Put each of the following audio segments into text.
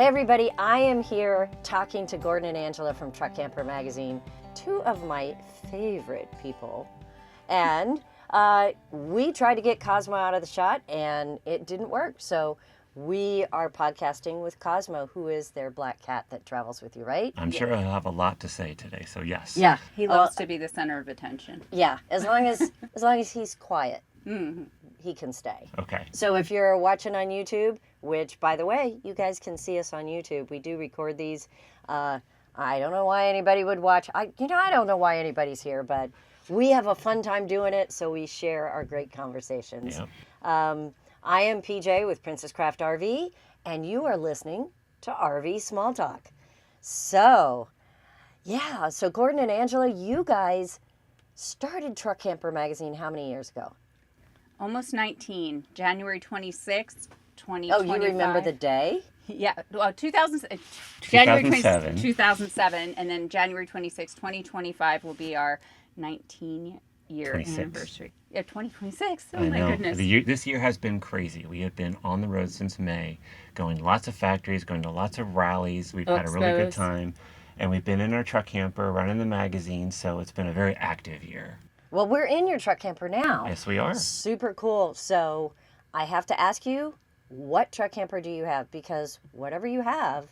Hey everybody, I am here talking to Gordon and Angela from Truck Camper Magazine, two of my favorite people. And we tried to get Cosmo out of the shot and it didn't work. So we are podcasting with Cosmo, who is their black cat that travels with you, right? I'm sure I'll have a lot to say today, so yes. Yeah. He loves to be the center of attention. Yeah, as long as he's quiet, he can stay. Okay. So if you're watching on YouTube, which, by the way, you guys can see us on YouTube. We do record these. I don't know why anybody would watch. I don't know why anybody's here, but we have a fun time doing it, so we share our great conversations. Yep. I am PJ with Princess Craft RV, and you are listening to RV Small Talk. So, yeah, so Gordon and Angela, you guys started Truck Camper Magazine how many years ago? Almost 19, January 26th, 2025. Oh, you remember the day? Yeah, well, January 2007. 2007, and then January 26th, 2025 will be our 19-year 26. anniversary. Yeah, 2026. Oh, I my know. goodness. This year has been crazy. We have been on the road since May, going to lots of factories, going to lots of rallies. We've had a really good Expos. time. And we've been in our truck camper, running the magazine, so it's been a very active year. Well, we're in your truck camper now. Yes, we are. Super cool. So I have to ask you, what truck camper do you have? Because whatever you have,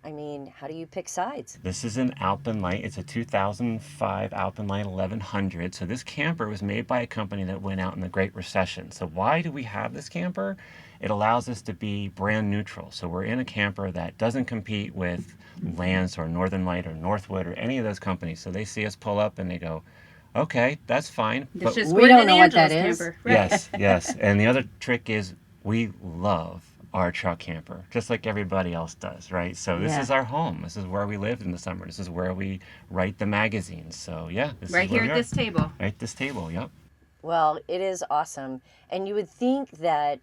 I mean, how do you pick sides? This is an Alpenlight. It's a 2005 Alpenlight 1100. So this camper was made by a company that went out in the Great Recession. So why do we have this camper? It allows us to be brand neutral. So we're in a camper that doesn't compete with Lance or Northern Light or Northwood or any of those companies. So they see us pull up and they go, okay, that's fine. It's just we Gordon don't know what that Angela's is. camper. Right. Yes, yes. And the other trick is we love our truck camper, just like everybody else does, right? So this Yeah. is our home. This is where we live in the summer. This is where we write the magazines. So yeah, this Right is where here we at are. this table. Right at this table, yep. Well, it is awesome. And you would think that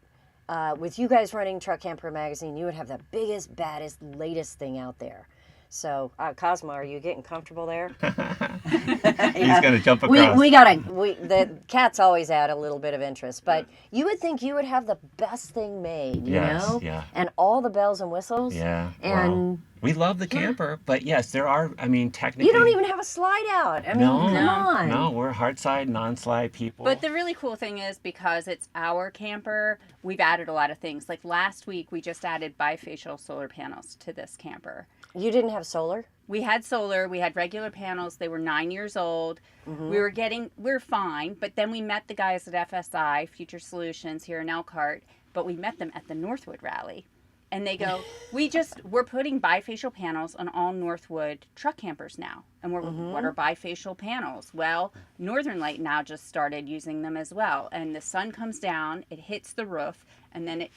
with you guys running Truck Camper Magazine, you would have the biggest, baddest, latest thing out there. So, Cosmo, are you getting comfortable there? He's gonna jump across. The cats always add a little bit of interest, but you would think you would have the best thing made, you Yes, know? yeah. And all the bells and whistles. Yeah. And well, we love the camper, but yes, there are. I mean, technically, you don't even have a slide out. I mean, No, come on. no, we're hard side, non-slide people. But the really cool thing is, because it's our camper, we've added a lot of things. Like last week, we just added bifacial solar panels to this camper. You didn't have solar? We had solar, we had regular panels. They were 9 years old. We were fine, but then we met the guys at FSI, Future Solutions, here in Elkhart, but we met them at the Northwood rally. And they go, we're putting bifacial panels on all Northwood truck campers now. And what are bifacial panels? Well, Northern Light now just started using them as well. And the sun comes down, it hits the roof, and then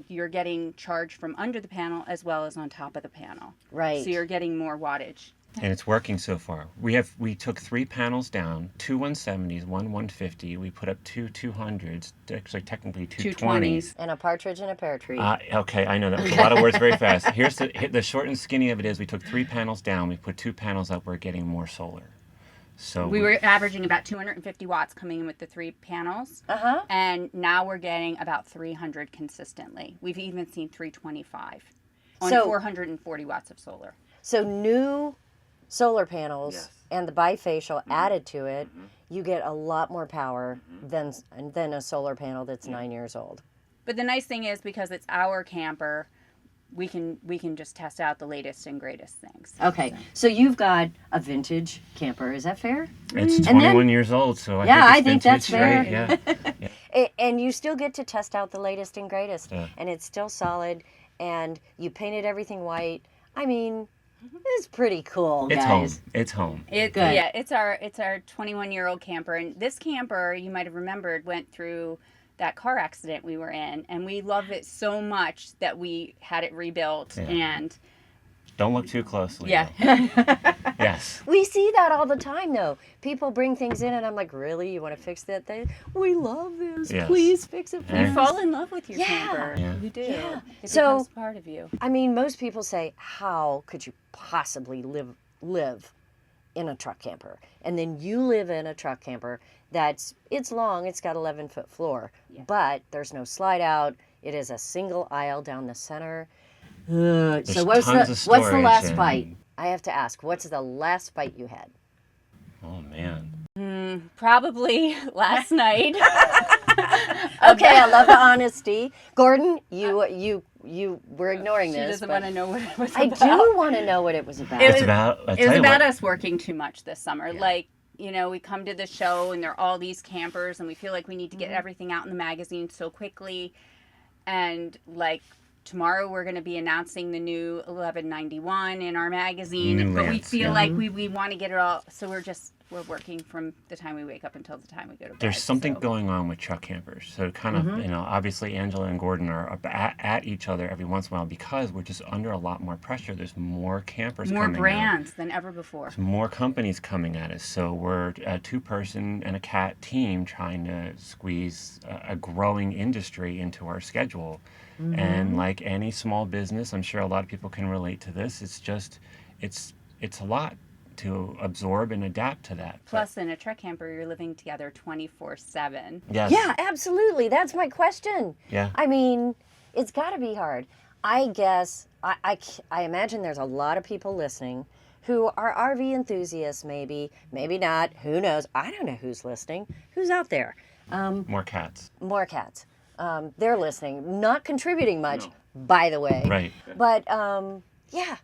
you're getting charged from under the panel as well as on top of the panel. Right. So you're getting more wattage. And it's working so far. We took 3 panels down, 2 170s, 1 150. We put up 2 200s, actually technically 2 20s. And a partridge in a pear tree. Okay, I know that was a lot of words very fast. Here's the short and skinny of it is we took 3 panels down, we put 2 panels up, we're getting more solar. So We were averaging about 250 watts coming in with the 3 panels. And now we're getting about 300 consistently. We've even seen 325 on So- 440 watts of solar. So new solar panels Yes. and the bifacial added to it, you get a lot more power than a solar panel that's 9 years old. But the nice thing is, because it's our camper, we can just test out the latest and greatest things. Okay, so you've got a vintage camper. Is that fair? it's And 21 then- years old, so I Yeah, I think think it's that's vintage, fair. right? Yeah. And you still get to test out the latest and greatest, Yeah. and it's still solid. And you painted everything white. I mean, it's pretty cool, It's guys. home. It's home. It's Good. Yeah, it's our 21-year-old camper, and this camper, you might have remembered, went through that car accident we were in, and we love it so much that we had it rebuilt. Yeah. And Don't look too closely. yeah. though. Yes. We see that all the time, though. People bring things in, and I'm like, really? You want to fix that thing? We love this. Yes. Please fix it for Yeah. You us. fall in love with your Yeah. camper. Yeah. You do. Yeah. It So- becomes part of you. I mean, most people say, how could you possibly live in a truck camper? And then you live in a truck camper it's long, it's got 11-foot floor, Yeah. but there's no slide out. It is a single aisle down the center. So what's tons the of what's the storage last and- fight? I have to ask. What's the last fight you had? Oh man. Probably last night. Okay, I love the honesty. Gordon, you were ignoring She this. doesn't but want to know what it was I about. do want to know what it was about. It It's was- about. I It tell was you about what, us working too much this summer. Like, we come to the show and there are all these campers and we feel like we need to get everything out in the magazine so quickly. And like tomorrow we're going to be announcing the new 1191 in our magazine. New But we Lance, feel yeah. like we want to get it all. So we're working from the time we wake up until the time we go to bed. there's something so. going on with truck campers. So kind of, obviously Angela and Gordon are up at each other every once in a while because we're just under a lot more pressure. There's more campers More coming out. brands than ever before. There's more companies coming at us. So we're a two-person and a cat team trying to squeeze a growing industry into our schedule. And like any small business, I'm sure a lot of people can relate to this. It's just, it's a lot to absorb and adapt to that. Plus, in a truck camper, you're living together 24/7. Yes. Yeah, absolutely. That's my question. Yeah. I mean, it's got to be hard. I guess, I imagine there's a lot of people listening who are RV enthusiasts, maybe not. Who knows? I don't know who's listening. Who's out there? More cats. More cats. They're listening, not contributing much, by the way. Right. But, yeah,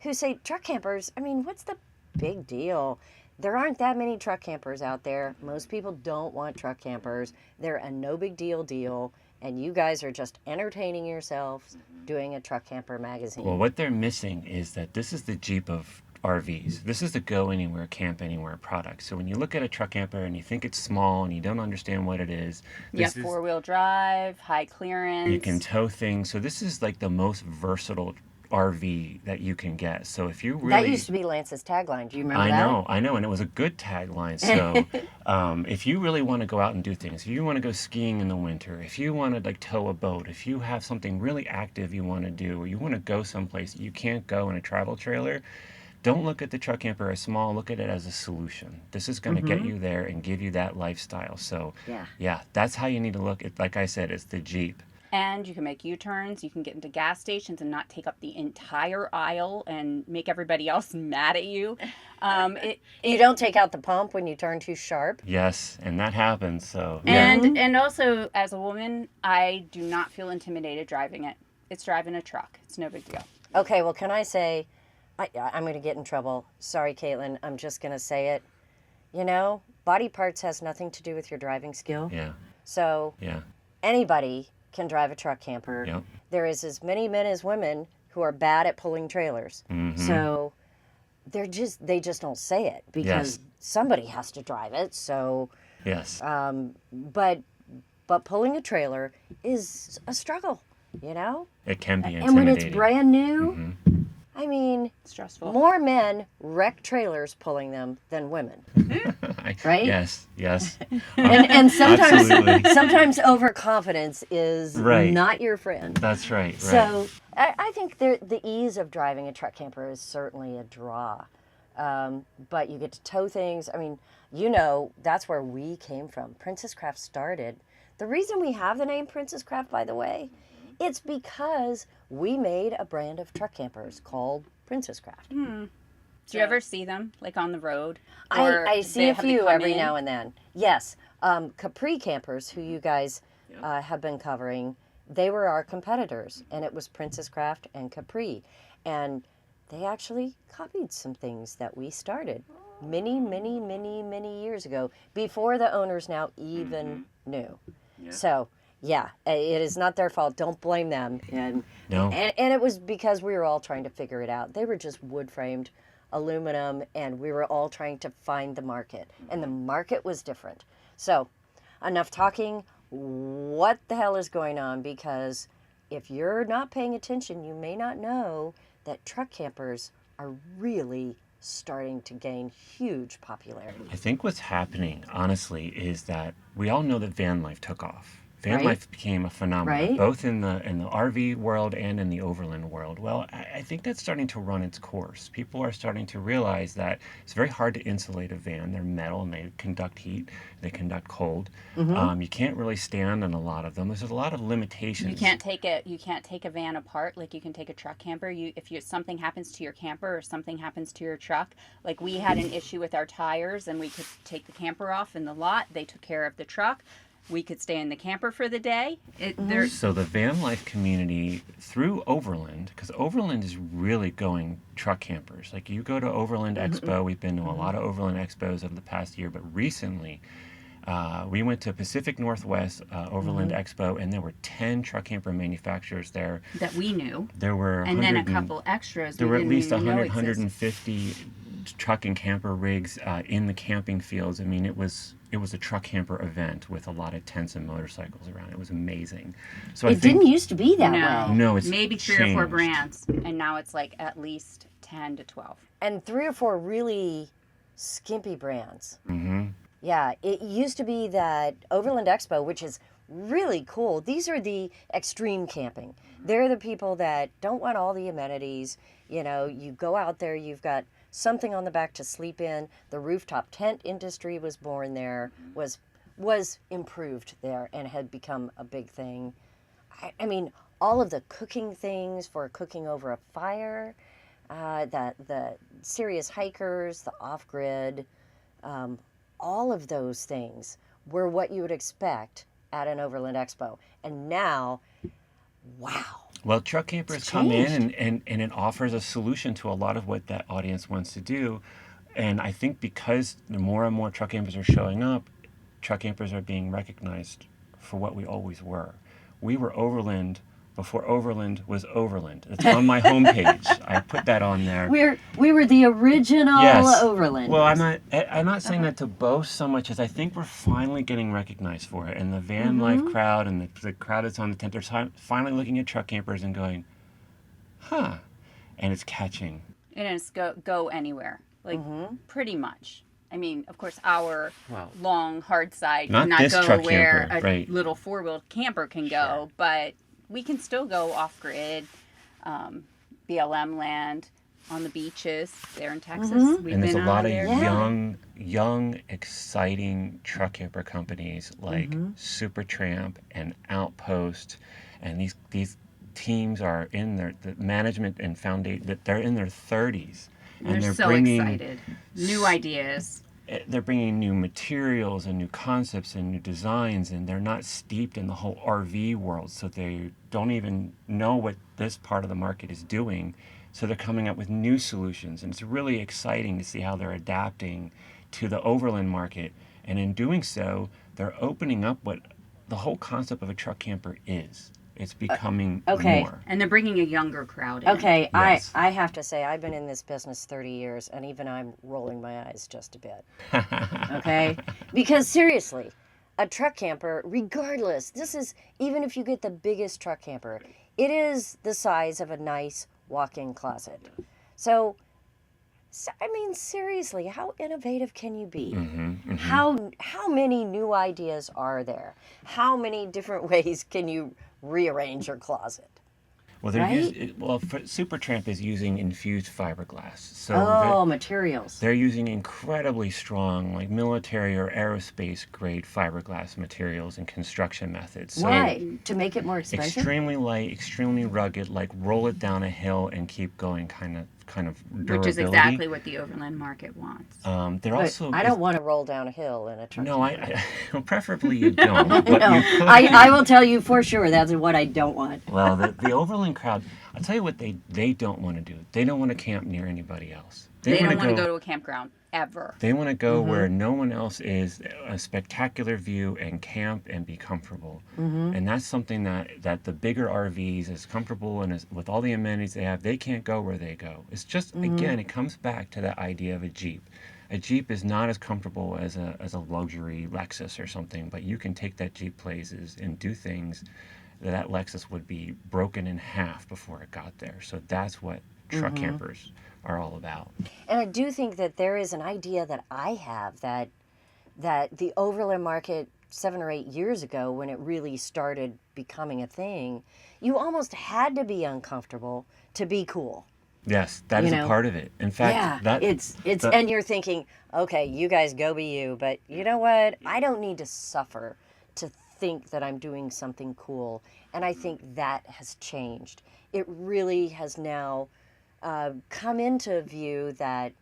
who say truck campers, I mean, what's the big deal? There aren't that many truck campers out there. Most people don't want truck campers. They're a no big deal, and you guys are just entertaining yourselves doing a truck camper magazine. Well, what they're missing is that this is the Jeep of RVs. This is the go anywhere, camp anywhere product. So when you look at a truck camper and you think it's small and you don't understand what it is, You have this is, 4-wheel drive, high clearance. you can tow things. So this is like the most versatile RV that you can get. So if you really, That used to be Lance's tagline. Do you remember that? I know, and it was a good tagline. So, if you really want to go out and do things, if you want to go skiing in the winter, if you want to like tow a boat, if you have something really active you want to do, or you want to go someplace you can't go in a travel trailer, don't look at the truck camper as small. Look at it as a solution. This is going to get you there and give you that lifestyle. So, yeah, that's how you need to look at. Like I said, it's the Jeep. And you can make U-turns. You can get into gas stations and not take up the entire aisle and make everybody else mad at you. You don't take out the pump when you turn too sharp. Yes, and that happens. So, yeah. And also, as a woman, I do not feel intimidated driving it. It's driving a truck. It's no big deal. Okay, well, can I say, I'm going to get in trouble. Sorry, Caitlin. I'm just going to say it. You know, body parts has nothing to do with your driving skill. Yeah. So Yeah. anybody can drive a truck camper. Yep. There is as many men as women who are bad at pulling trailers. So they just don't say it because somebody has to drive it. So, Yes. but pulling a trailer is a struggle, you know? It can be intimidating. And when it's brand new, I mean, Stressful. more men wreck trailers pulling them than women. Right? Yes. And sometimes Absolutely. sometimes overconfidence is Right. not your friend. That's right. So I think the ease of driving a truck camper is certainly a draw. But you get to tow things. I mean, you know, that's where we came from. Princess Craft started. The reason we have the name Princess Craft, by the way, it's because we made a brand of truck campers called Princess Craft. Do you ever see them, like on the road? I see a have they few come every in? now and then. Yes. Capri Campers, who you guys have been covering, they were our competitors, and it was Princess Craft and Capri. And they actually copied some things that we started many years ago, before the owners now even knew. So, yeah, it is not their fault. Don't blame them. And it was because we were all trying to figure it out. They were just wood-framed aluminum, and we were all trying to find the market. And the market was different. So, enough talking. What the hell is going on? Because if you're not paying attention, you may not know that truck campers are really starting to gain huge popularity. I think what's happening, honestly, is that we all know that van life took off Van right? life became a phenomenon, Right. both in the RV world and in the overland world. Well, I think that's starting to run its course. People are starting to realize that it's very hard to insulate a van. They're metal and they conduct heat, they conduct cold. You can't really stand on a lot of them. There's a lot of limitations. You can't take it. You can't take a van apart like you can take a truck camper. Something happens to your camper or something happens to your truck, like we had an issue with our tires, and we could take the camper off in the lot. They took care of the truck. We could stay in the camper for the day. So the van life community through Overland, because Overland is really going truck campers. Like you go to Overland Expo, we've been to a lot of Overland Expos over the past year, but recently we went to Pacific Northwest Overland Expo, and there were 10 truck camper manufacturers there. that we knew, There were and then a 100 couple extras. There we were at didn't least even know 100, existed. 150 truck and camper rigs in the camping fields. I mean, it was a truck camper event with a lot of tents and motorcycles around. It was amazing. So It didn't used to be that No, way. No, it's maybe 3 or 4 changed. brands, and now it's like at least 10 to 12. And 3 or 4 really skimpy brands. Mm-hmm. Yeah, it used to be that Overland Expo, which is really cool. These are the extreme camping. They're the people that don't want all the amenities. You know, you go out there, you've got something on the back to sleep in. The rooftop tent industry was born there, was improved there, and had become a big thing. I mean, all of the cooking things for cooking over a fire, the serious hikers, the off-grid, all of those things were what you would expect at an Overland Expo. And now, wow. Well, truck campers come in and it offers a solution to a lot of what that audience wants to do. And I think because the more and more truck campers are showing up, truck campers are being recognized for what we always were. We were Overland before Overland was Overland. It's on my homepage. I put that on there. We were the original Yes. Overland. Well, I'm not saying that to boast so much as I think we're finally getting recognized for it. And the van life crowd and the crowd that's on the tent, they're finally looking at truck campers and going, huh. And it's catching. And it's go anywhere, like pretty much. I mean, of course, our long hard side Not cannot this go truck where camper, a right. little 4-wheel camper can go, but we can still go off grid, BLM land, on the beaches there in Texas. We've And there's a been lot on of there. young, exciting truck camper companies like Supertramp and Outpost, and these teams are in the management and foundation that they're in their 30s, And they're so bringing excited. New ideas. they're bringing new materials and new concepts and new designs, and they're not steeped in the whole RV world, so they don't even know what this part of the market is doing. So they're coming up with new solutions, and it's really exciting to see how they're adapting to the overland market. And in doing so, they're opening up what the whole concept of a truck camper is. It's becoming more. And they're bringing a younger crowd in. Okay, Yes. I have to say, I've been in this business 30 years, and even I'm rolling my eyes just a bit. Okay? Because seriously, a truck camper, regardless, this is, even if you get the biggest truck camper, it is the size of a nice walk-in closet. So I mean, seriously, how innovative can you be? How many new ideas are there? How many different ways can you rearrange your closet? Well, Supertramp is using infused fiberglass. So Materials. they're using incredibly strong, like military or aerospace grade fiberglass materials and construction methods. So Why? To make it more expensive? extremely light, extremely rugged, like roll it down a hill and keep going kind of durability. Which is exactly what the overland market wants. They're But also. I don't want to roll down a hill in a truck. No, camper. well, preferably you don't. But No, you could. I will tell you for sure that's what I don't want. Well, the overland crowd, I'll tell you what they don't want to do. They don't want to camp near anybody else. They don't want to go to a campground ever. They want to go where no one else is, a spectacular view, and camp and be comfortable. And that's something that the bigger RVs, as comfortable and with all the amenities they have, they can't go where they go. It's just, again, it comes back to that idea of a Jeep. A Jeep is not as comfortable as a luxury Lexus or something, but you can take that Jeep places and do things that Lexus would be broken in half before it got there. So that's what truck campers are all about. And I do think that there is an idea that I have that the overland market 7 or 8 years ago when it really started becoming a thing, you almost had to be uncomfortable to be cool. Yes, that You is a know? part of it. In fact, Yeah, that it's the- and you're thinking, okay, you guys go be you, but you know what? I don't need to suffer to think that I'm doing something cool. And I think that has changed. It really has now come into view that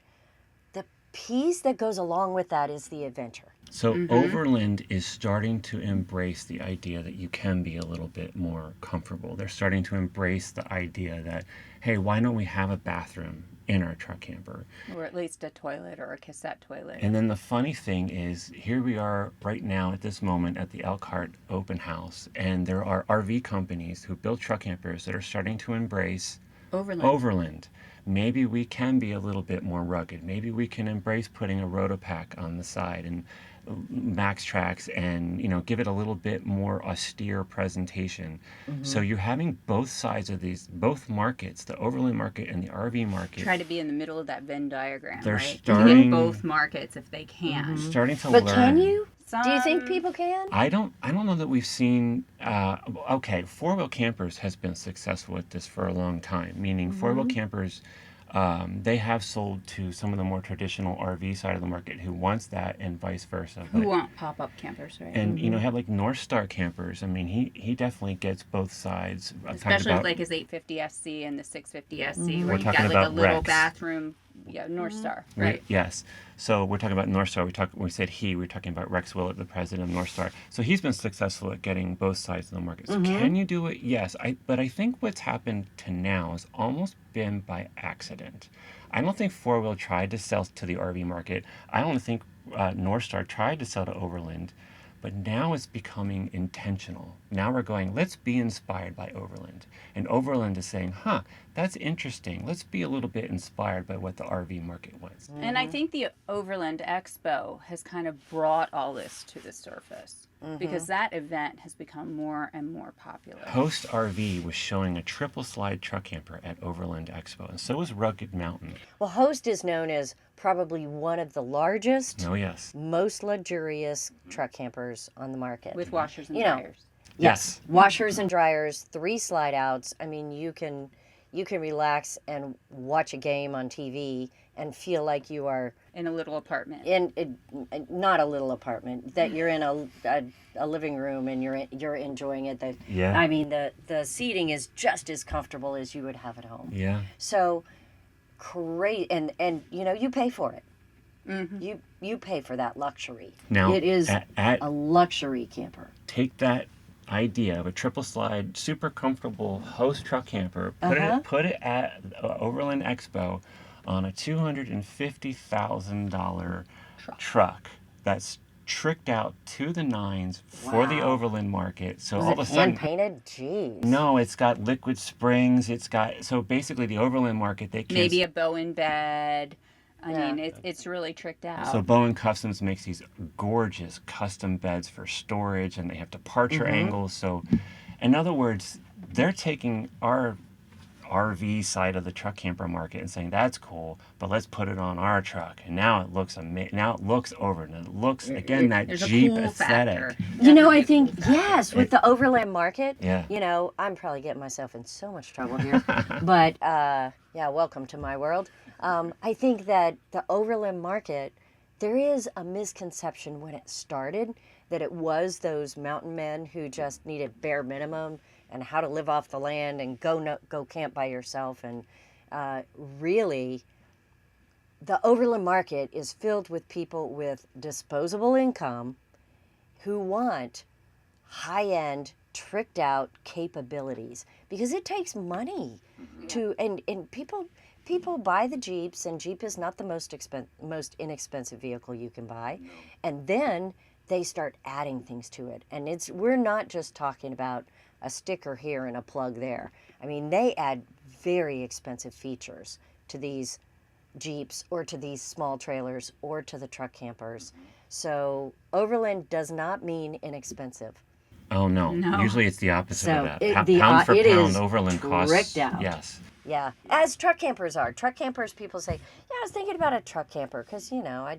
the piece that goes along with that is the adventure. So Overland is starting to embrace the idea that you can be a little bit more comfortable. They're starting to embrace the idea that, hey, why don't we have a bathroom in our truck camper? Or at least a toilet or a cassette toilet. And then the funny thing is, here we are right now at this moment at the Elkhart open house, and there are RV companies who build truck campers that are starting to embrace Overland. Maybe we can be a little bit more rugged. Maybe we can embrace putting a Rotopack on the side and Max Tracks and, you know, give it a little bit more austere presentation. So you're having both sides of these, both markets, the Overland market and the RV market. Try to be in the middle of that Venn diagram, They're right? starting- To get both markets if they can. Starting to But learn. can you? Do you think Some- people can? I don't know that we've seen okay, four-wheel campers has been successful at this for a long time, meaning four-wheel campers they have sold to some of the more traditional RV side of the market who wants that and vice versa. Who But- want pop-up campers, right? and you know, have like North Star campers. I mean, he definitely gets both sides. I'm talking Especially about like his 850 SC and the 650 SC, where We're you talking got like a about little Rex. bathroom. Yeah, North Star, right? Yes. So we're talking about North Star. We said we're talking about Rex Willett, the president of North Star. So he's been successful at getting both sides of the market. So can you do it? Yes. But I think what's happened to now has almost been by accident. I don't think Four Wheel tried to sell to the RV market. I don't think North Star tried to sell to Overland. But now it's becoming intentional. Now we're going, let's be inspired by Overland. And Overland is saying, that's interesting. Let's be a little bit inspired by what the RV market wants. And I think the Overland Expo has kind of brought all this to the surface because that event has become more and more popular. Host RV was showing a triple slide truck camper at Overland Expo, and so was Rugged Mountain. Well, Host is known as probably one of the largest, Oh, yes. most luxurious truck campers on the market. With washers and You know, dryers. Yes. Washers and dryers, 3 slide outs. I mean, you can relax and watch a game on TV and feel like you are In a little apartment. in not a little apartment, that you're in a living room and you're enjoying it. Yeah. I mean, the seating is just as comfortable as you would have at home. Yeah. So great, and you know, you pay for it. You pay for that luxury. Now, it is at a luxury camper. take that idea of a triple slide, super comfortable Host truck camper, put it at Overland Expo on a $250,000 truck that's tricked out to the nines for the Wow. Overland market. So Was all it of a sudden, hand painted? Jeez. no, it's got liquid springs. It's got, so basically the Overland market, they can. Maybe a Bowen bed. I Yeah. mean, it's really tricked out. So Bowen Customs makes these gorgeous custom beds for storage, and they have departure angles. So, in other words, they're taking our RV side of the truck camper market and saying that's cool, but let's put it on our truck. And now it looks amazing. Now it looks over, and it looks again that There's a Jeep cool aesthetic. factor. You know, I think, yes, with the Overland market, Yeah. you know, I'm probably getting myself in so much trouble here. But, yeah, welcome to my world. I think that the Overland market, there is a misconception when it started that it was those mountain men who just needed bare minimum and how to live off the land and go camp by yourself. And really, the Overland market is filled with people with disposable income who want high-end, tricked out capabilities, because it takes money to, and people buy the Jeeps, and Jeep is not the most inexpensive vehicle you can buy. And then they start adding things to it. And we're not just talking about a sticker here and a plug there. I mean, they add very expensive features to these Jeeps or to these small trailers or to the truck campers. So Overland does not mean inexpensive. Oh no. No. Usually it's the opposite So of that. it- Pound for it pound, is Overland costs. tricked out. Yes. Yeah, as truck campers are. Truck campers, people say, yeah, I was thinking about a truck camper because, you know,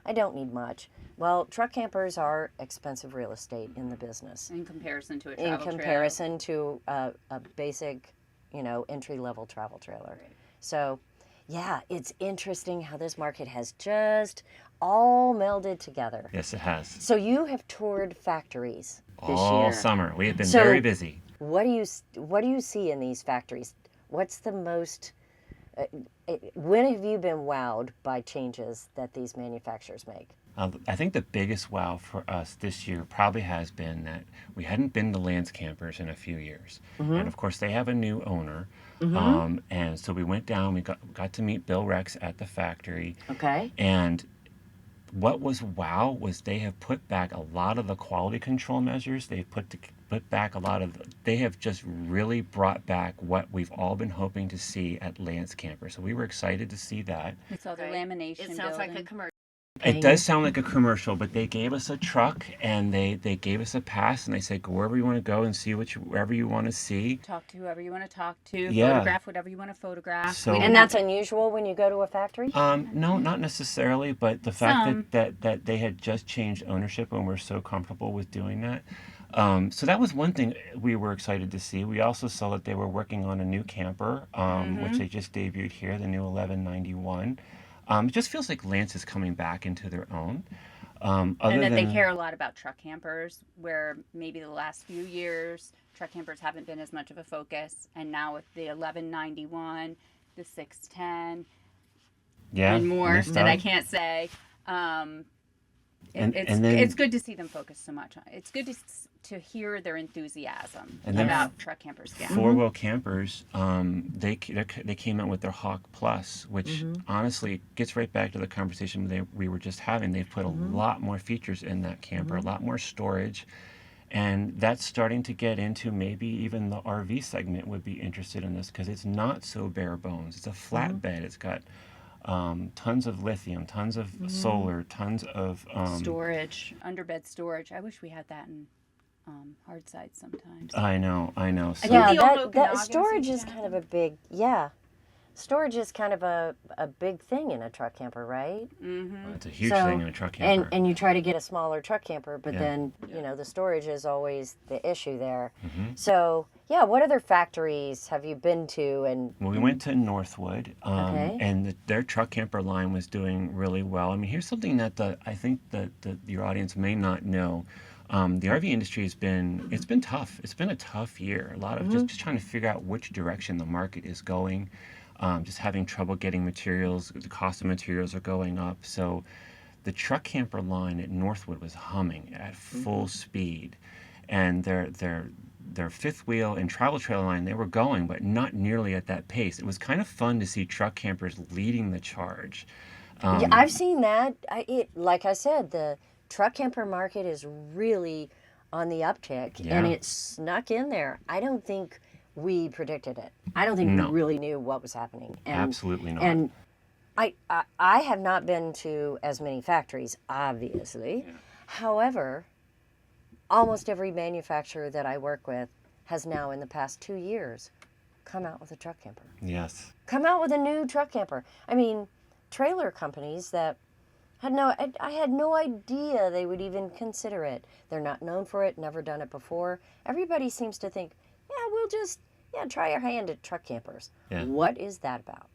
I don't need much. Well, truck campers are expensive real estate in the business. In comparison to a travel In comparison to a basic, entry-level travel trailer. Right. So, yeah, it's interesting how this market has just all melded together. Yes, it has. So you have toured factories this All year. summer. We have been So- very busy. What do you see in these factories? What's the most? When have you been wowed by changes that these manufacturers make? I think the biggest wow for us this year probably has been that we hadn't been to Lance Campers in a few years. And of course, they have a new owner. And so we went down, we got to meet Bill Rex at the factory. Okay. And what was wow was they have put back a lot of the quality control measures. They've put back a lot of, they have just really brought back what we've all been hoping to see at Lance Camper. So we were excited to see that. We saw the lamination It sounds like a building. commercial. It does sound like a commercial, but they gave us a truck and they gave us a pass and they said, go wherever you want to go and see wherever you want to see. Talk to whoever you want to talk to. Yeah. Photograph whatever you want to photograph. So- We And didn't have that's unusual when you go to a factory? No, not necessarily, but the fact Some. that they had just changed ownership and we're so comfortable with doing that. So that was one thing we were excited to see. We also saw that they were working on a new camper, which they just debuted here, the new 1191. It just feels like Lance is coming back into their own. and that they care a lot about truck campers, where maybe the last few years truck campers haven't been as much of a focus, and now with the 1191, the 610, Yeah, and more new that I stuff. can't say. And then- It's good to see them focus so much on it. It's good to hear their enthusiasm And then about truck campers again. Four-wheel campers, they came out with their Hawk Plus, which honestly gets right back to the conversation we were just having. They've put a lot more features in that camper, a lot more storage, and that's starting to get into maybe even the RV segment would be interested in this because it's not so bare bones. It's a flatbed. It's got tons of lithium, tons of solar, tons of Storage, underbed storage. I wish we had that in hard sides sometimes. I know. So, think Yeah, the old that Okanagan storage seems is to kind have of a big, yeah. Storage is kind of a big thing in a truck camper, right? it's a huge So- thing in a truck camper. And you try to get a smaller truck camper, but Yeah. then, the storage is always the issue there. Mm-hmm. So, yeah, what other factories have you been to? And Well, we went to Northwood, Okay. and their truck camper line was doing really well. I mean, here's something that I think that your audience may not know. The RV industry it's been tough. It's been a tough year. A lot of just trying to figure out which direction the market is going. Just having trouble getting materials. The cost of materials are going up. So the truck camper line at Northwood was humming at full speed, and their fifth wheel and travel trailer line, they were going, but not nearly at that pace. It was kind of fun to see truck campers leading the charge. yeah, I've seen that. Like I said, the truck camper market is really on the uptick, and Yeah. it snuck in there. I don't think we predicted it. I don't think No. we really knew what was happening. And, Absolutely not. And I have not been to as many factories, obviously. However, almost every manufacturer that I work with has now, in the past 2 years, come out with a truck camper. Yes. Come out with a new truck camper. I mean, trailer companies that I had no idea they would even consider it. They're not known for it, never done it before. Everybody seems to think, yeah, we'll just try our hand at truck campers. Yeah. What is that about?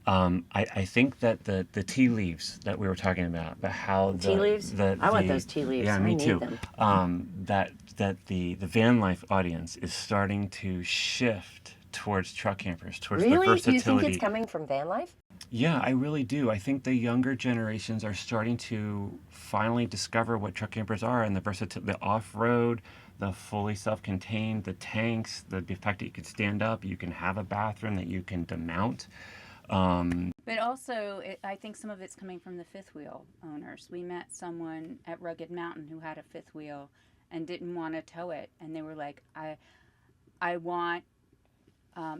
I think that the tea leaves that we were talking about how Tea leaves? I want those tea leaves. Yeah, I me need too. them. That the van life audience is starting to shift towards truck campers, towards the Really? Do versatility. you think it's coming from van life? Yeah, I really do. I think the younger generations are starting to finally discover what truck campers are and the off-road, the fully self-contained, the tanks, the fact that you can stand up, you can have a bathroom that you can demount. But also, I think some of it's coming from the fifth wheel owners. We met someone at Rugged Mountain who had a fifth wheel and didn't want to tow it, and they were like, I want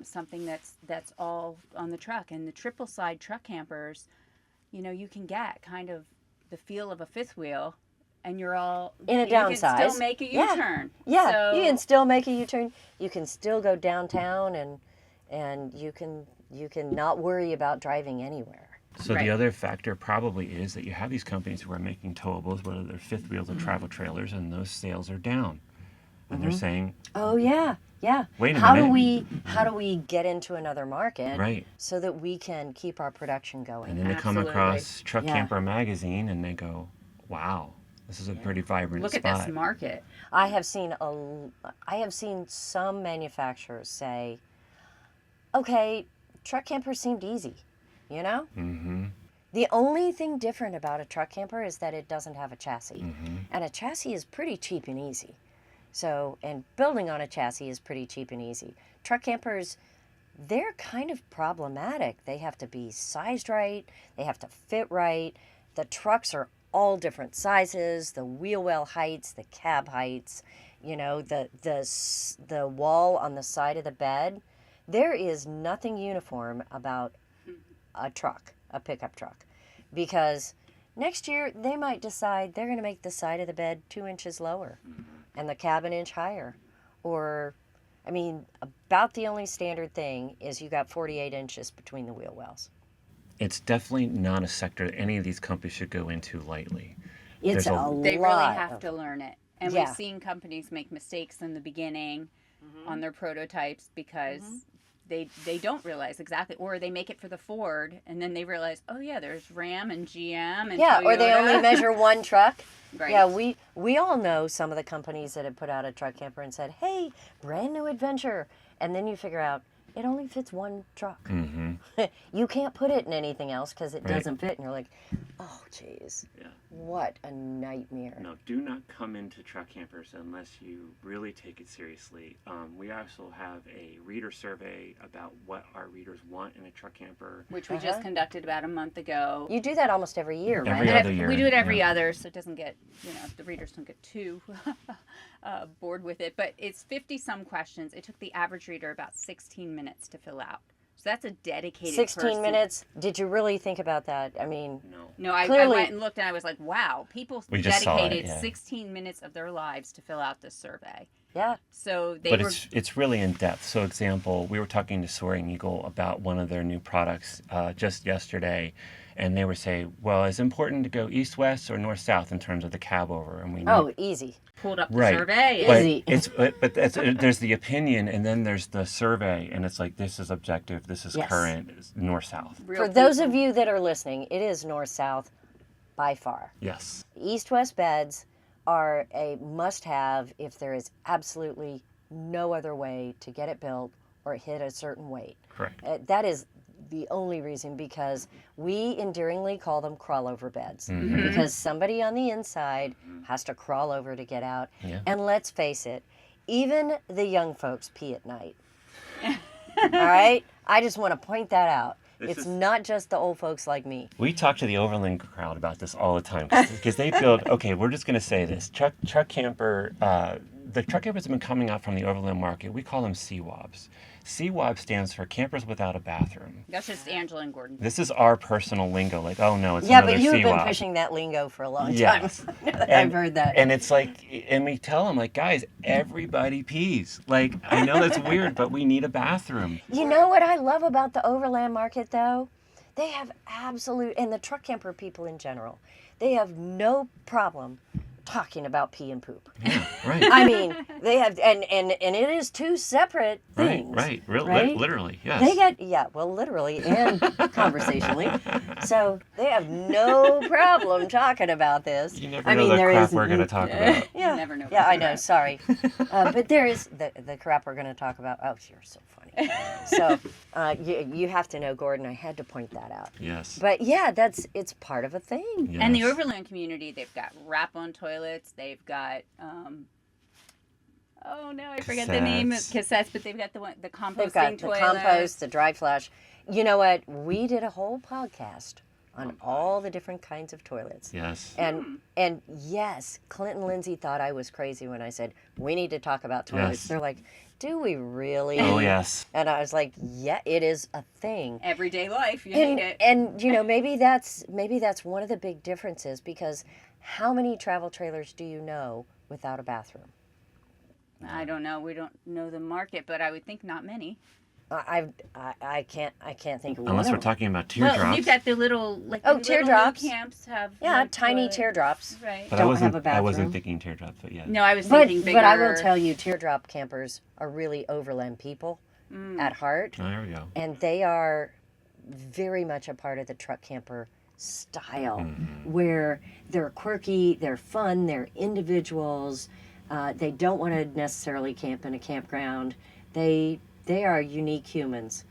something that's all on the truck. And the triple side truck campers, you can get kind of the feel of a fifth wheel, and you're all In a you can downsize. still make a Yeah. U-turn. Yeah, So- you can still make a U-turn. You can still go downtown, and you can not worry about driving anywhere. So Right. the other factor probably is that you have these companies who are making towables, whether they're fifth wheels or travel trailers, and those sales are down. And they're saying, Oh yeah, yeah. Wait a how do minute. we get into another market Right. so that we can keep our production going? And then they come Absolutely. across Truck Yeah. Camper magazine and they go, wow, this is a pretty vibrant Look spot. at this market. I have seen some manufacturers say, okay, truck camper seemed easy, you know? Mm-hmm. The only thing different about a truck camper is that it doesn't have a chassis. Mm-hmm. And a chassis is pretty cheap and easy. So, and building on a chassis is pretty cheap and easy. Truck campers, they're kind of problematic. They have to be sized right, they have to fit right. The trucks are all different sizes, the wheel well heights, the cab heights, you know, the wall on the side of the bed. There is nothing uniform about a truck, a pickup truck, because next year they might decide they're going to make the side of the bed 2 inches lower and the cab an inch higher. Or, I mean, about the only standard thing is you got 48 inches between the wheel wells. It's definitely not a sector that any of these companies should go into lightly. It's There's a- a They really lot have of- to learn it. And Yeah. we've seen companies make mistakes in the beginning on their prototypes because they don't realize exactly, or they make it for the Ford and then they realize, oh yeah, there's Ram and GM and Yeah, or they Toyota. only measure one truck. Right. Yeah, we all know some of the companies that have put out a truck camper and said, hey, brand new adventure. And then you figure out it only fits one truck. Mm-hmm. You can't put it in anything else because it Right. doesn't fit. And you're like, oh, jeez, Yeah. what a nightmare. No, do not come into truck campers unless you really take it seriously. We also have a reader survey about what our readers want in a truck camper. which we just conducted about a month ago. You do that almost every year, right? Every And other year, we do it every yeah. other, so it doesn't get, the readers don't get too bored with it. But it's 50 some questions. It took the average reader about 16 minutes to fill out. So that's a dedicated 16 person. minutes. Did you really think about that? I mean, No. No, I Clearly- went and looked and I was like, wow, people We just saw it, dedicated yeah. 16 minutes of their lives to fill out this survey. yeah. So they But were it's really in depth. So, example, we were talking to Soaring Eagle about one of their new products just yesterday, and they were saying, well, is it important to go east-west or north-south in terms of the cab over? And we know, Oh, easy. pulled up the right. survey. But Easy. there's the opinion, and then there's the survey, and it's like this is objective, this is Yes. current, it's north-south. Real For those people. of you that are listening, it is north-south by far. Yes. East-west beds are a must-have if there is absolutely no other way to get it built or hit a certain weight. Correct. That is the only reason, because we endearingly call them crawl-over beds, because somebody on the inside has to crawl over to get out. Yeah. And let's face it, even the young folks pee at night. All right? I just want to point that out. This It's is- not just the old folks like me. We talk to the Overland crowd about this all the time because they build. Okay, we're just going to say this: truck camper. The truck campers have been coming out from the Overland market. We call them CWABs. CWAB stands for Campers Without a Bathroom. That's just Angela and Gordon. This is our personal lingo. Like, oh no, it's Yeah, another but you have CWAB. been pushing that lingo for a long Yes. time. I've heard that. And it's like, and we tell them, like, guys, everybody pees. Like, I know that's weird, but we need a bathroom. You know what I love about the Overland market, though? They have absolute, and the truck camper people in general, they have no problem talking about pee and poop. Yeah, right. I mean, they have, and it is two separate things. Right. right? Literally, yes. They get, yeah, well, literally and conversationally. So they have no problem talking about this. You never I know mean, the there crap is we're going to talk about. Yeah, You never know yeah, about I know. crap. Sorry, but there is the crap we're going to talk about. Oh, you're so funny. So you have to know, Gordon. I had to point that out. Yes. But yeah, it's part of a thing. Yes. And the Overland community, they've got wrap-on toilets. They've got, oh no, I forget the name of cassettes, but they've got the They've composting got the toilet. compost, the dry flush. You know what? We did a whole podcast on all the different kinds of toilets. Yes. And yes, Clint and Lindsay thought I was crazy when I said we need to talk about toilets. Yes. They're like, "Do we really?" Oh, yes. And I was like, "Yeah, it is a thing." Everyday life, you need it. And you know, maybe that's one of the big differences, because how many travel trailers do you know without a bathroom? I don't know. We don't know the market, but I would think not many. I can't think of one. Unless of we're them. talking about Well, teardrops. you've got the little like Oh, the little new teardrops. camps have Yeah, like, tiny toilet- teardrops. Right. But don't have a I wasn't bathroom. thinking teardrops, but yeah. No, I was But thinking bigger. I will tell you, teardrop campers are really overland people at heart, Oh, there we go. and they are very much a part of the truck camper style, where they're quirky, they're fun, they're individuals. They don't want to necessarily camp in a campground. They are unique humans.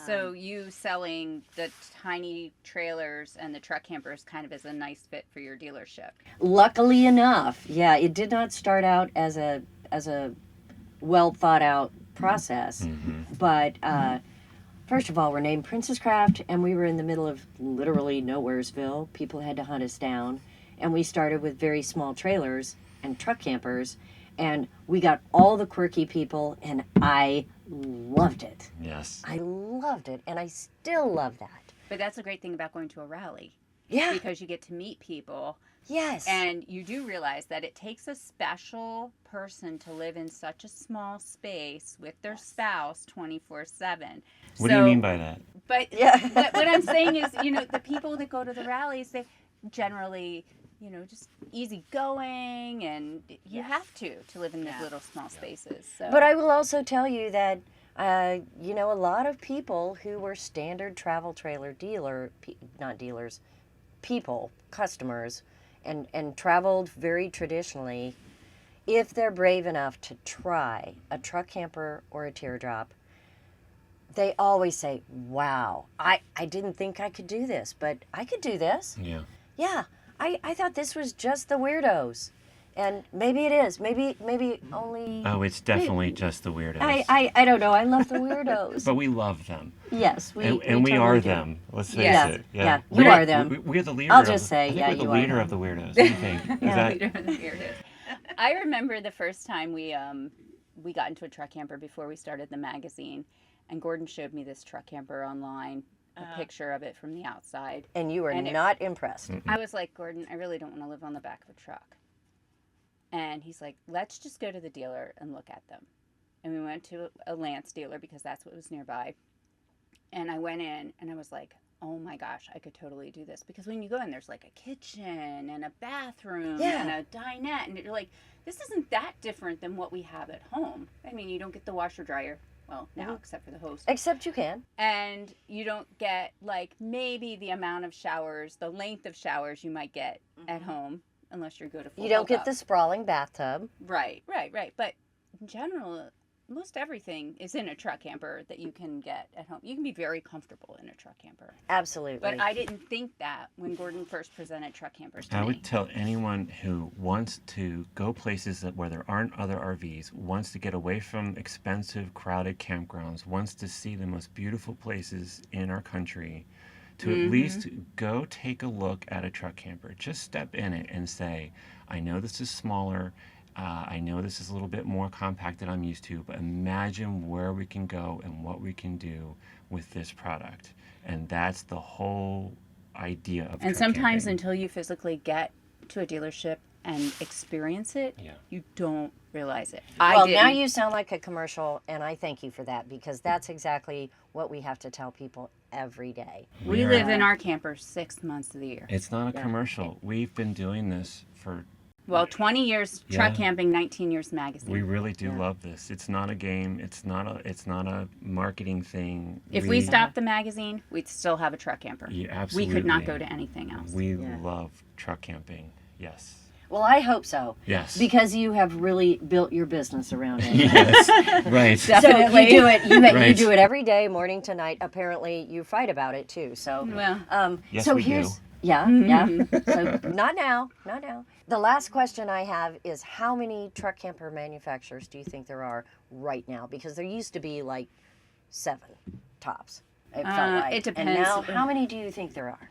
So you selling the tiny trailers and the truck campers kind of as a nice fit for your dealership. Luckily enough, yeah, it did not start out as a well thought out process, but first of all, we're named Princess Craft, and we were in the middle of literally nowheresville. People had to hunt us down, and we started with very small trailers and truck campers, and we got all the quirky people, and I loved it. Yes. I loved it, and I still love that. But that's a great thing about going to a rally Yeah. because you get to meet people Yes. and you do realize that it takes a special person to live in such a small space with their spouse 24/7. What do you mean by that? But Yeah. what I'm saying is, the people that go to the rallies, they generally, just easygoing, and you have to live in these little small spaces. So. But I will also tell you that, a lot of people who were standard travel trailer customers, and traveled very traditionally, if they're brave enough to try a truck camper or a teardrop, they always say, wow, I didn't think I could do this, but I could do this. Yeah. Yeah, I thought this was just the weirdos. And maybe it is. Maybe only... Oh, it's definitely just the weirdos. I don't know. I love the weirdos. But we love them. Yes, we And we totally are do. them. Let's face Yeah. it. Yeah, We're you are them. We're the leader. I'll just say, I think yeah, we're the you are leader them. of the weirdos. What do you think? Is that Leader of the weirdos. I remember the first time we got into a truck camper before we started the magazine, and Gordon showed me this truck camper online, a picture of it from the outside. And you were And not impressed. I was like, Gordon, I really don't want to live on the back of a truck. And he's like, let's just go to the dealer and look at them. And we went to a Lance dealer because that's what was nearby. And I went in and I was like, oh my gosh, I could totally do this. Because when you go in, there's like a kitchen and a bathroom and a dinette. And you're like, this isn't that different than what we have at home. I mean, you don't get the washer dryer. Well, now, except for the hose. Except you can. And you don't get like maybe the amount of showers, the length of showers you might get at home. Unless you go to full You don't get hookup. the sprawling bathtub. Right. But in general, most everything is in a truck camper that you can get at home. You can be very comfortable in a truck camper. Absolutely. But I didn't think that when Gordon first presented truck campers to I me. would tell anyone who wants to go places where there aren't other RVs, wants to get away from expensive, crowded campgrounds, wants to see the most beautiful places in our country, to at least go take a look at a truck camper. Just step in it and say, I know this is smaller. I know this is a little bit more compact than I'm used to, but imagine where we can go and what we can do with this product. And that's the whole idea of And truck sometimes camping. until you physically get to a dealership and experience it, you don't realize it. Well, now you sound like a commercial, and I thank you for that, because that's exactly what we have to tell people every day. We live in our camper 6 months of the year. It's not a commercial. We've been doing this for... Well, 20 years truck camping, 19 years magazine. We really do love this. It's not a game. It's not a marketing thing. If we stopped the magazine, we'd still have a truck camper. Yeah, absolutely. We could not go to anything else. We love truck camping. Yes. Well, I hope so. Yes. Because you have really built your business around it. Yes. Right. Definitely. So you do it. You Right. do it every day, morning to night. Apparently, you fight about it too. So, Well, Yes, so we here's do. yeah. So not now. The last question I have is, how many truck camper manufacturers do you think there are right now? Because there used to be like 7 tops. It felt like. it depends. And now, how many do you think there are?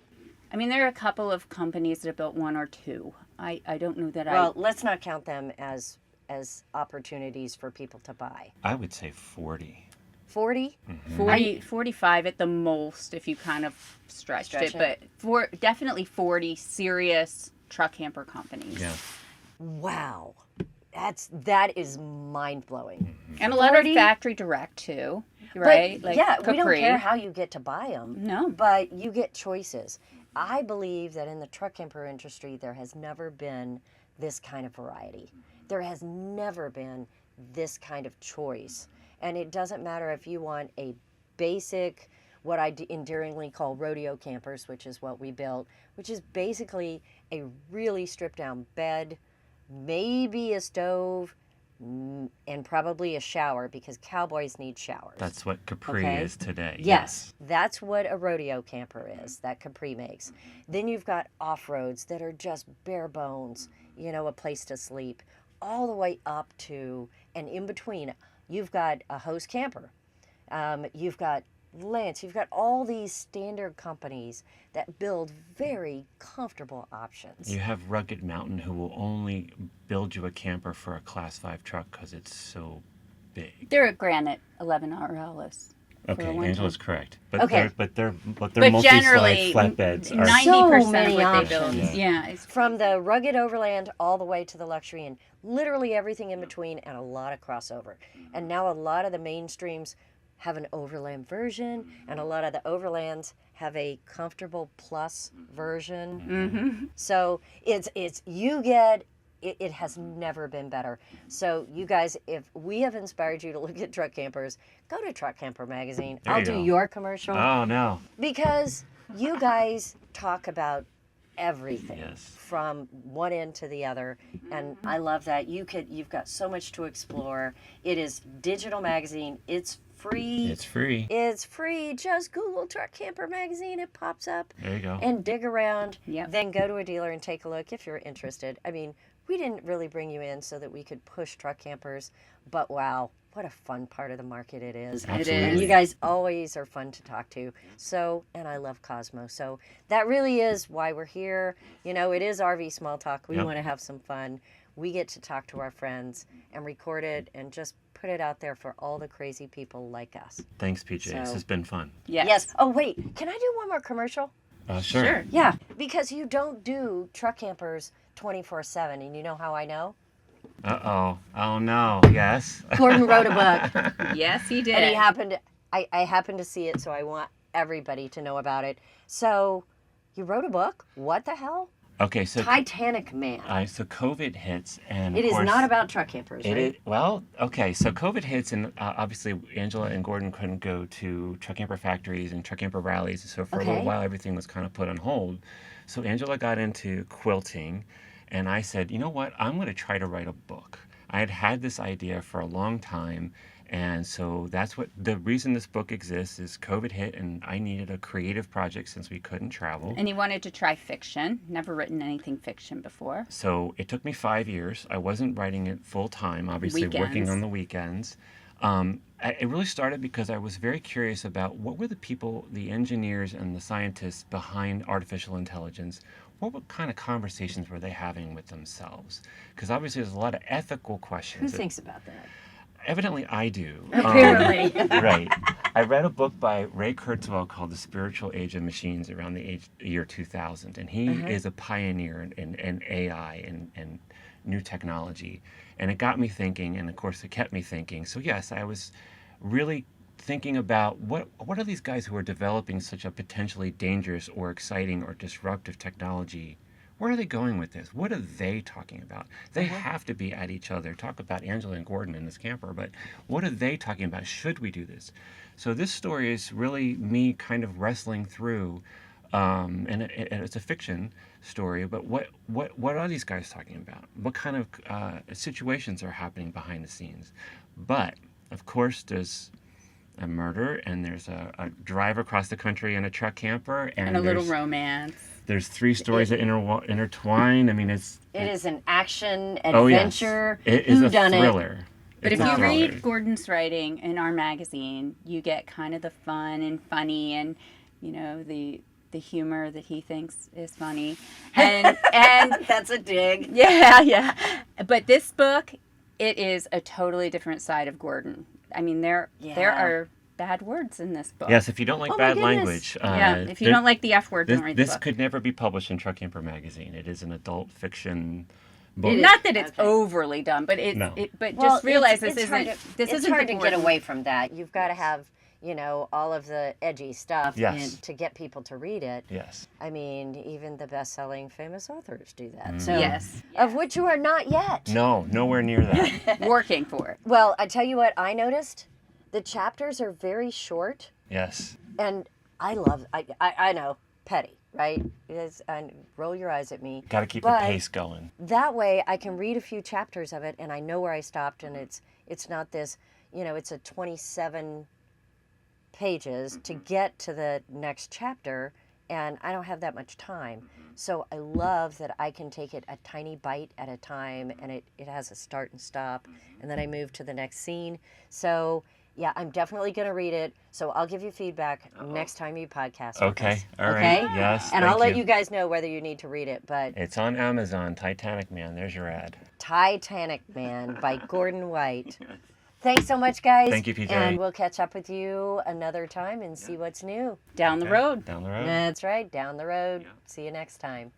I mean, there are a couple of companies that have built 1 or 2. I don't know that Well, let's not count them as opportunities for people to buy. I would say 40. 40? 45 at the most if you kind of stretched Stretch it. But definitely 40 serious truck camper companies. Yeah. Wow. that is mind blowing. And a lot of factory direct too, right? But yeah, we don't Capri. care how you get to buy them. No. But you get choices. I believe that in the truck camper industry, there has never been this kind of variety. There has never been this kind of choice. And it doesn't matter if you want a basic, what I endearingly call rodeo campers, which is what we built, which is basically a really stripped down bed, maybe a stove, and probably a shower, because cowboys need showers. That's what Capri is today. Yes, that's what a rodeo camper is, that Capri makes. Then you've got off-roads that are just bare bones, a place to sleep, all the way up to, and in between, you've got a host camper. You've got Lance, you've got all these standard companies that build very comfortable options. You have Rugged Mountain, who will only build you a camper for a Class 5 truck because it's so big. They're a Granite 11R Alice. Okay, Angela's correct. But Okay. Their But multi-slide generally, flatbeds are 90% many of what options. they build. Yeah. It's From the rugged Overland all the way to the luxury and literally everything in between, and a lot of crossover. And now a lot of the mainstreams have an Overland version, and a lot of the Overlands have a comfortable plus version. Mm-hmm. So it has never been better. So you guys, if we have inspired you to look at truck campers, go to Truck Camper Magazine. There I'll you do go. your commercial. Oh, no. Because you guys talk about everything Yes. from one end to the other, and I love that. You've got so much to explore. It is digital magazine. It's free. It's free. It's free. Just Google Truck Camper Magazine. It pops up. There you go. And dig around. Yep. Then go to a dealer and take a look if you're interested. I mean, we didn't really bring you in so that we could push truck campers, but wow, what a fun part of the market it is. Absolutely. And you guys always are fun to talk to. So, and I love Cosmo. So that really is why we're here. It is RV Small Talk. We Yep. want to have some fun. We get to talk to our friends and record it and just put it out there for all the crazy people like us. Thanks, PJ. This So- has been fun. yes. Oh, wait. Can I do one more commercial? Sure. Sure. Yeah, because you don't do truck campers 24/7, and you know how I know? Uh-oh. Oh, no. Yes. Gordon wrote a book, Yes, he did. and he happened to, I happened to see it, so I want everybody to know about it. So, you wrote a book? What the hell? Okay, so Titanic Man. so COVID hits, and It of is course, not about truck campers, It right? is, well, okay, so COVID hits, and obviously Angela and Gordon couldn't go to truck camper factories and truck camper rallies, so for a little Okay. while everything was kind of put on hold. So Angela got into quilting, and I said, you know what, I'm going to try to write a book. I had had this idea for a long time, and so that's what the reason this book exists is COVID hit, and I needed a creative project since we couldn't travel. And he wanted to try fiction. Never written anything fiction before. So it took me 5 years. I wasn't writing it full time, obviously working Weekends. on the weekends. It really started because I was very curious about what were the people, the engineers and the scientists behind artificial intelligence. What kind of conversations were they having with themselves? Because obviously there's a lot of ethical Who questions. thinks about that? Evidently I do. Apparently. Right. I read a book by Ray Kurzweil called The Spiritual Age of Machines around the year 2000. And he is a pioneer in AI and new technology. And it got me thinking, and of course it kept me thinking. So yes, I was really thinking about what are these guys who are developing such a potentially dangerous or exciting or disruptive technology? Where are they going with this? What are they talking about? They have to be at each other. Talk about Angela and Gordon in this camper, but what are they talking about? Should we do this? So this story is really me kind of wrestling through, and it's a fiction story, but what are these guys talking about? What kind of situations are happening behind the scenes? But, of course, there's a murder, and there's a drive across the country in a truck camper, And a little there's- romance. There's three stories that intertwine. I mean, It is an action oh, yes. adventure. It is a whodunit. thriller. But It's if a you thriller. read Gordon's writing in our magazine, you get kind of the fun and funny and, the humor that he thinks is funny. And That's a dig. yeah. But this book, it is a totally different side of Gordon. I mean, there are bad words in this book. Yes, if you don't like Oh, my bad goodness. language. Yeah, if you don't like the F word, don't read the This book. could never be published in Truck Camper Magazine. It is an adult fiction But Not that it's Okay. overly done, but No. but Well, just realize it's this hard isn't to, this it's isn't hard the to get Gordon. away from that. You've got to have, you know, all of the edgy stuff Yes. to get people to read it. yes. I mean, even the best-selling famous authors do that. So, Yes, of which you are not yet. No, nowhere near that. working for it. Well, I tell you what, I noticed the chapters are very short, Yes. and I love. I know, petty, right? And roll your eyes at me. Got to keep But the pace going. that way, I can read a few chapters of it, and I know where I stopped, and it's not this. You know, it's a 27 pages to get to the next chapter, and I don't have that much time. So I love that I can take it a tiny bite at a time, and it has a start and stop, and then I move to the next scene. So yeah, I'm definitely going to read it. So I'll give you feedback next time you podcast with Okay. us. All right. Okay? Yes. And I'll thank let you guys know whether you need to read it. But It's on Amazon. Titanic Man. There's your ad. Titanic Man by Gordon White. Thanks so much, guys. Thank you, PJ. And we'll catch up with you another time and see what's new. Down the road. Down the road. That's right, down the road. See you next time.